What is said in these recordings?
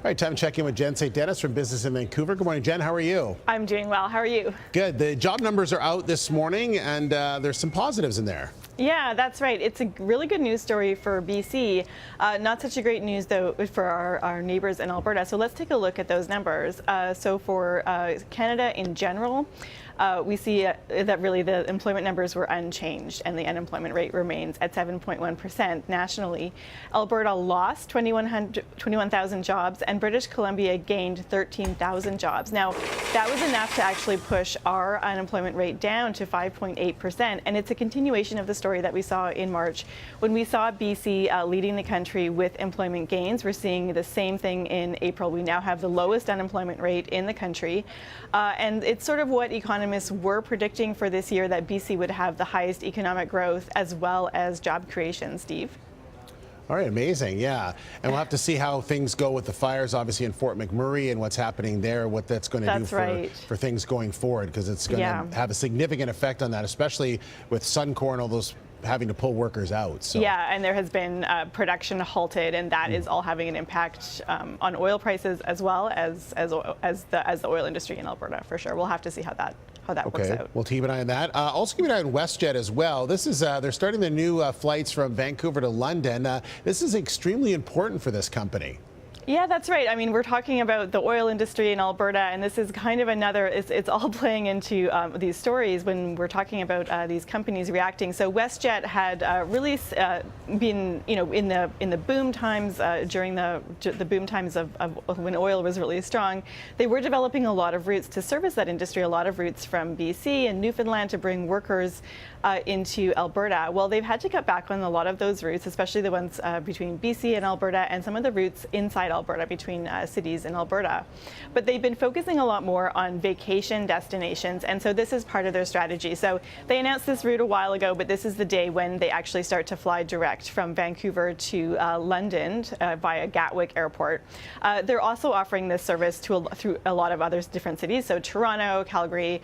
All right, time to check in with Denis from Business in Vancouver. Good morning, Jen. How are you? I'm doing well. How are you? Good. The job numbers are out this morning, and there's some positives in there. Yeah, that's right. It's a really good news story for BC. Not such a great news, though, for our neighbors in Alberta. So let's take a look at those numbers. So for Canada in general, we see that really the employment numbers were unchanged and the unemployment rate remains at 7.1% nationally. Alberta lost 21,000 jobs and British Columbia gained 13,000 jobs. Now, that was enough to actually push our unemployment rate down to 5.8%. And it's a continuation of the story that we saw in March. When we saw BC leading the country with employment gains, we're seeing the same thing in April. We now have the lowest unemployment rate in the country. And it's sort of what economists were predicting for this year, that BC would have the highest economic growth as well as job creation. Steve? All right, amazing, yeah. And we'll have to see how things go with the fires, obviously, in Fort McMurray and what's happening there, what that's going to do for things going forward, because it's going to have a significant effect on that, especially with Suncor and all those having to pull workers out. So. Yeah, and there has been production halted, and that is all having an impact on oil prices as well as the oil industry in Alberta, for sure. We'll have to see how that works out. We'll keep an eye on that. Also keep an eye on WestJet as well. This is they're starting the new flights from Vancouver to London. This is extremely important for this company. Yeah, that's right. I mean, we're talking about the oil industry in Alberta, and this is kind of another, it's all playing into these stories when we're talking about these companies reacting. So WestJet had really been, in the boom times, during the boom times of when oil was really strong, they were developing a lot of routes to service that industry, a lot of routes from BC and Newfoundland to bring workers into Alberta. Well, they've had to cut back on a lot of those routes, especially the ones between BC and Alberta, and some of the routes inside Alberta between cities in Alberta. But they've been focusing a lot more on vacation destinations, and so this is part of their strategy. So they announced this route a while ago, but this is the day when they actually start to fly direct from Vancouver to London via Gatwick Airport. They're also offering this service through a lot of other different cities, so Toronto, Calgary,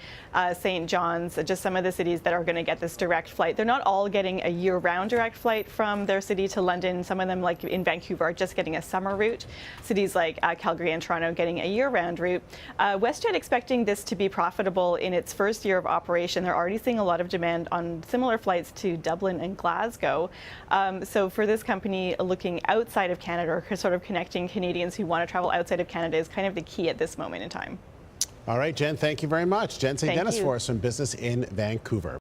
St. John's, just some of the cities that are going to get this direct flight. They're not all getting a year-round direct flight from their city to London. Some of them, like in Vancouver, are just getting a summer route. Cities like Calgary and Toronto getting a year-round route. WestJet expecting this to be profitable in its first year of operation. They're already seeing a lot of demand on similar flights to Dublin and Glasgow. So for this company, looking outside of Canada, or sort of connecting Canadians who want to travel outside of Canada, is kind of the key at this moment in time. All right, Jen, thank you very much. Denis for us from Business in Vancouver.